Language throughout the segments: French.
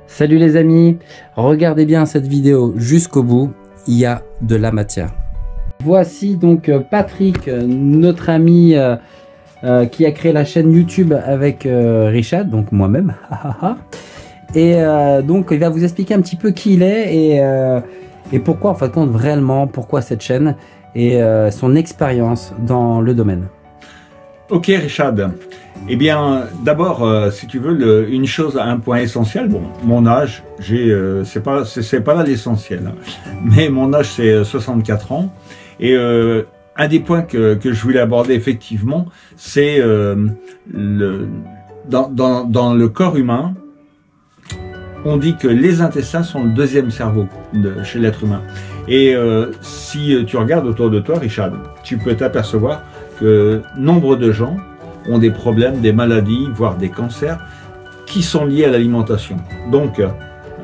Salut les amis, regardez bien cette vidéo jusqu'au bout, il y a de la matière. Voici donc Patrick, notre ami qui a créé la chaîne YouTube avec Richard, donc moi-même. Et donc il va vous expliquer un petit peu qui il est et pourquoi en fait compte réellement, pourquoi cette chaîne et son expérience dans le domaine. Ok Richard, eh bien d'abord si tu veux une chose, un point essentiel, bon mon âge, c'est pas là l'essentiel, hein, mais mon âge c'est 64 ans et un des points que je voulais aborder effectivement c'est dans le corps humain, on dit que les intestins sont le deuxième cerveau chez l'être humain. Et si tu regardes autour de toi, Richard, tu peux t'apercevoir que nombre de gens ont des problèmes, des maladies, voire des cancers qui sont liés à l'alimentation. Donc,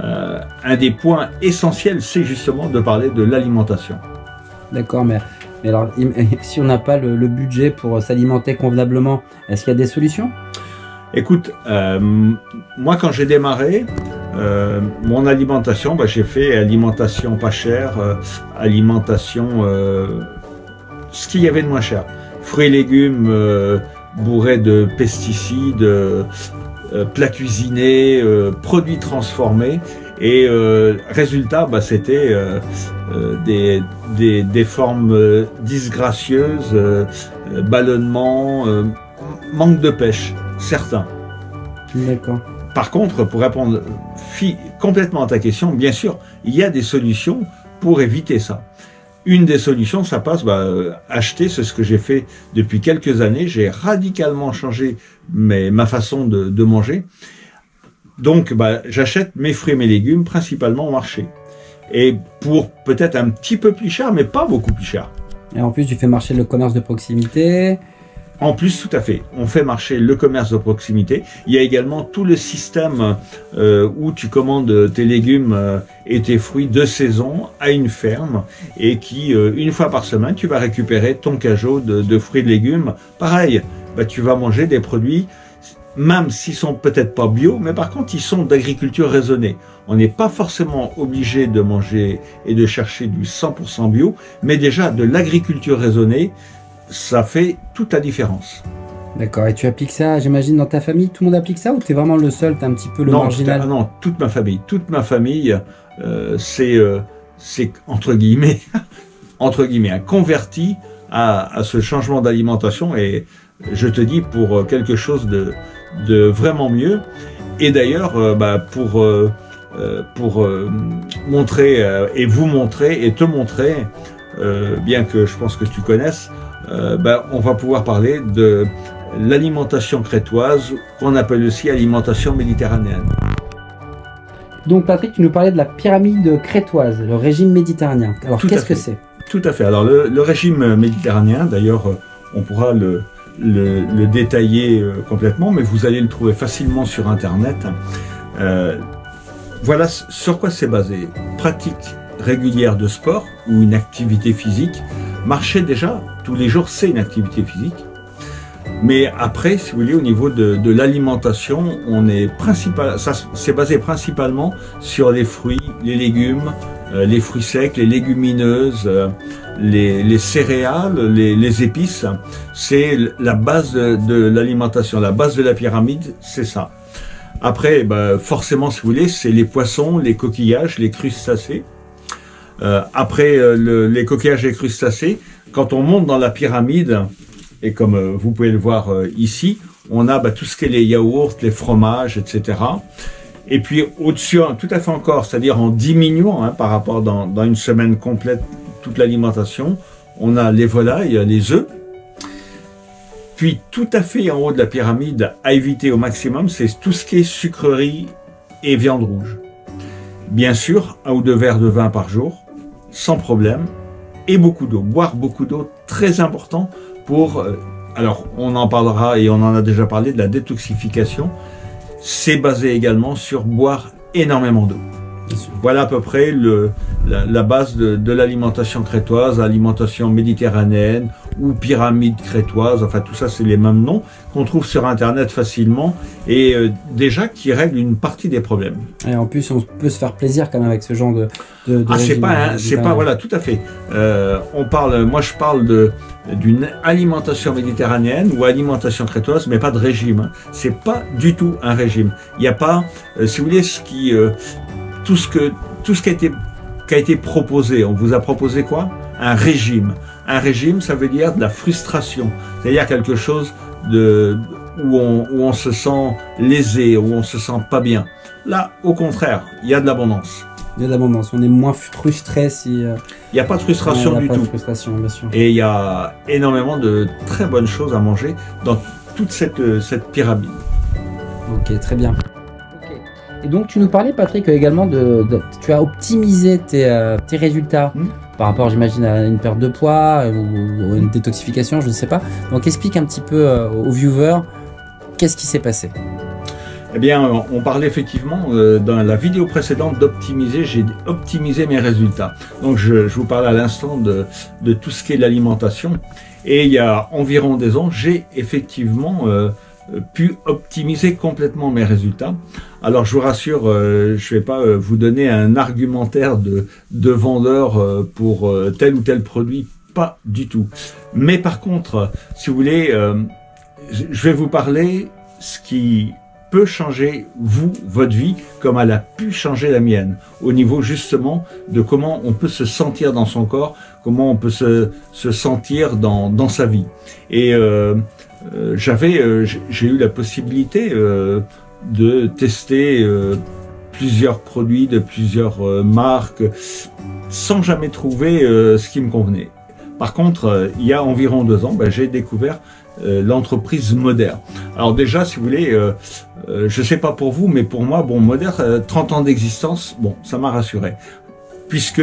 un des points essentiels, c'est justement de parler de l'alimentation. D'accord, mais alors, si on n'a pas le budget pour s'alimenter convenablement, est-ce qu'il y a des solutions? Écoute, moi quand j'ai démarré, mon alimentation, j'ai fait alimentation pas chère, alimentation, ce qu'il y avait de moins cher. Fruits et légumes bourrés de pesticides, plats cuisinés, produits transformés. Et résultat, c'était des formes disgracieuses, ballonnements, manque de pêche, certains. D'accord. Par contre, pour répondre complètement à ta question, bien sûr, il y a des solutions pour éviter ça. Une des solutions, ça passe, acheter, c'est ce que j'ai fait depuis quelques années. J'ai radicalement changé ma façon de manger. Donc, j'achète mes fruits et mes légumes principalement au marché. Et pour peut-être un petit peu plus cher, mais pas beaucoup plus cher. Et en plus, tu fais marcher le commerce de proximité. En plus, tout à fait. On fait marcher le commerce de proximité. Il y a également tout le système où tu commandes tes légumes et tes fruits de saison à une ferme et qui, une fois par semaine, tu vas récupérer ton cajot de fruits et de légumes. Pareil, tu vas manger des produits, même s'ils sont peut-être pas bio, mais par contre, ils sont d'agriculture raisonnée. On n'est pas forcément obligé de manger et de chercher du 100% bio, mais déjà de l'agriculture raisonnée, ça fait toute la différence. D'accord, et tu appliques ça, j'imagine, dans ta famille? Tout le monde applique ça ou tu es vraiment le seul, tu es un petit peu le marginal? Non, toute ma famille. Toute ma famille, c'est entre guillemets, converti à ce changement d'alimentation et je te dis pour quelque chose de vraiment mieux. Et d'ailleurs, pour montrer et vous montrer et te montrer, bien que je pense que tu connaisses, on va pouvoir parler de l'alimentation crétoise, qu'on appelle aussi alimentation méditerranéenne. Donc Patrick, tu nous parlais de la pyramide crétoise, le régime méditerranéen. Alors qu'est-ce que c'est? Tout à fait. Alors le régime méditerranéen, d'ailleurs, on pourra le détailler complètement, mais vous allez le trouver facilement sur Internet. Voilà sur quoi c'est basé. Pratique régulière de sport ou une activité physique. Marcher déjà, tous les jours, c'est une activité physique. Mais après, si vous voulez, au niveau de l'alimentation, c'est basé principalement sur les fruits, les légumes, les fruits secs, les légumineuses, les céréales, les épices. C'est la base de l'alimentation, la base de la pyramide, c'est ça. Après, forcément, si vous voulez, c'est les poissons, les coquillages, les crustacés. Après les coquillages et crustacés, quand on monte dans la pyramide, et comme vous pouvez le voir ici, on a tout ce qui est les yaourts, les fromages, etc. Et puis au-dessus, tout à fait encore, c'est-à-dire en diminuant par rapport dans une semaine complète, toute l'alimentation, on a les volailles, les œufs. Puis tout à fait en haut de la pyramide, à éviter au maximum, c'est tout ce qui est sucrerie et viande rouge. Bien sûr, 1 ou 2 verres de vin par jour, sans problème, et beaucoup d'eau. Boire beaucoup d'eau, très important pour... alors, on en parlera et on en a déjà parlé de la détoxification. C'est basé également sur boire énormément d'eau. Voilà à peu près la base de l'alimentation crétoise, alimentation méditerranéenne, ou pyramide crétoise, enfin tout ça c'est les mêmes noms qu'on trouve sur internet facilement et déjà qui règlent une partie des problèmes. Et en plus on peut se faire plaisir quand même avec ce genre de ah c'est pas voilà tout à fait. Moi je parle d'une alimentation méditerranéenne ou alimentation crétoise, mais pas de régime. Hein. C'est pas du tout un régime. Il n'y a pas, si vous voulez, tout ce qui a été proposé. On vous a proposé quoi? Un régime. Un régime, ça veut dire de la frustration. C'est-à-dire quelque chose où on se sent lésé, où on se sent pas bien. Là, au contraire, il y a de l'abondance. Il y a de l'abondance. On est moins frustré si... Il n'y a pas de frustration du tout. Frustration, bien sûr. Et il y a énormément de très bonnes choses à manger dans toute cette pyramide. Ok, très bien. Okay. Et donc, tu nous parlais, Patrick, également tu as optimisé tes résultats par rapport, j'imagine, à une perte de poids ou une détoxification, je ne sais pas. Donc, explique un petit peu aux viewers qu'est-ce qui s'est passé. Eh bien, on parlait effectivement dans la vidéo précédente d'optimiser, j'ai optimisé mes résultats. Donc, je vous parlais à l'instant de tout ce qui est l'alimentation. Et il y a environ des ans, j'ai effectivement pu optimiser complètement mes résultats. Alors, je vous rassure, je ne vais pas vous donner un argumentaire de vendeur pour tel ou tel produit, pas du tout. Mais par contre, si vous voulez, je vais vous parler ce qui peut changer votre vie, comme elle a pu changer la mienne, au niveau justement de comment on peut se sentir dans son corps, comment on peut se sentir dans sa vie. Et j'ai eu la possibilité de tester plusieurs produits de plusieurs marques sans jamais trouver ce qui me convenait. Par contre, il y a environ 2 ans, j'ai découvert l'entreprise Moder. Alors déjà, si vous voulez, je sais pas pour vous, mais pour moi, bon, Moder, 30 ans d'existence, bon, ça m'a rassuré, puisque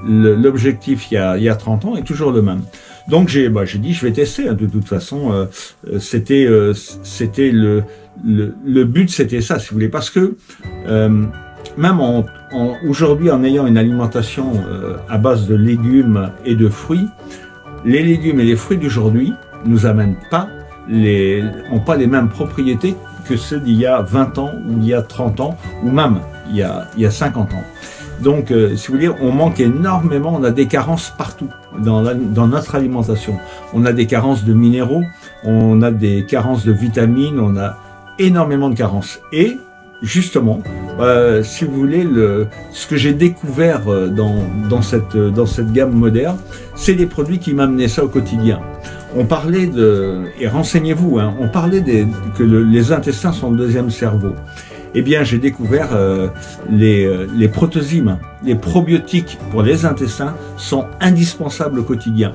l'objectif il y a 30 ans est toujours le même. Donc j'ai dit, je vais tester. Hein, de toute façon, c'était le but, c'était ça, si vous voulez, parce que même aujourd'hui, en ayant une alimentation à base de légumes et de fruits, les légumes et les fruits d'aujourd'hui nous amènent ont pas les mêmes propriétés que ceux d'il y a 20 ans ou il y a 30 ans ou même il y a 50 ans. Donc, si vous voulez, on manque énormément, on a des carences partout dans notre alimentation. On a des carences de minéraux, on a des carences de vitamines, on a énormément de carences. Et justement, si vous voulez, ce que j'ai découvert dans cette gamme moderne, c'est des produits qui m'amenaient ça au quotidien. On parlait et renseignez-vous, hein, on parlait que les intestins sont le deuxième cerveau. Eh bien, j'ai découvert les protozymes, les probiotiques pour les intestins sont indispensables au quotidien.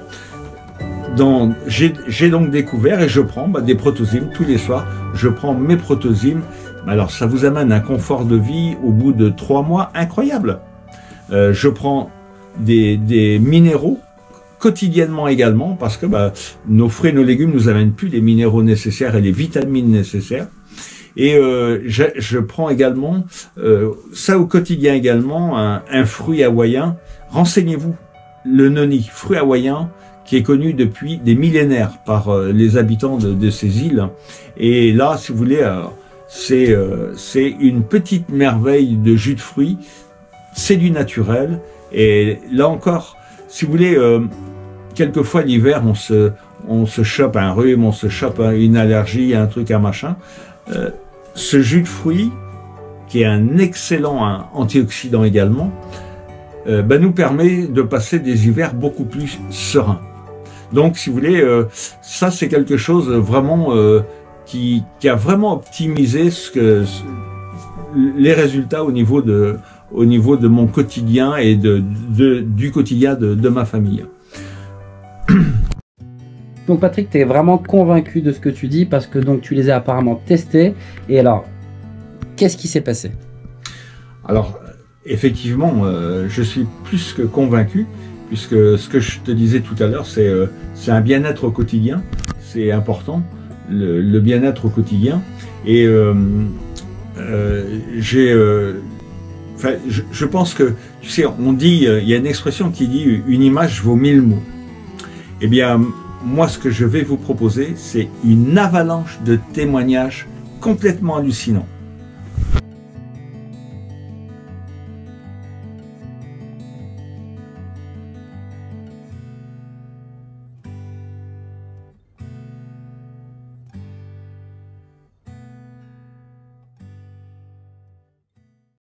J'ai donc découvert et je prends des protozymes tous les soirs. Je prends mes protozymes. Alors, ça vous amène un confort de vie au bout de 3 mois incroyable. Je prends des minéraux quotidiennement également parce que nos fruits et nos légumes nous amènent plus les minéraux nécessaires et les vitamines nécessaires. Et je prends également ça au quotidien également, un fruit hawaïen. Renseignez-vous, le noni, fruit hawaïen qui est connu depuis des millénaires par les habitants de ces îles. Et là, si vous voulez, c'est une petite merveille de jus de fruits. C'est du naturel. Et là encore, si vous voulez, quelquefois l'hiver, on se chope un rhume, on se chope une allergie, un truc, un machin. Ce jus de fruits, qui est un excellent antioxydant également, nous permet de passer des hivers beaucoup plus sereins. Donc, si vous voulez, ça c'est quelque chose vraiment qui a vraiment optimisé les résultats au niveau de mon quotidien et du quotidien de ma famille. Donc Patrick, tu es vraiment convaincu de ce que tu dis parce que donc tu les as apparemment testés. Et alors, qu'est-ce qui s'est passé? Alors, effectivement, je suis plus que convaincu, puisque ce que je te disais tout à l'heure, c'est un bien-être au quotidien. C'est important, le bien-être au quotidien. Et je pense que, tu sais, on dit, il y a une expression qui dit « une image vaut 1000 mots ». Eh bien, moi, ce que je vais vous proposer, c'est une avalanche de témoignages complètement hallucinants.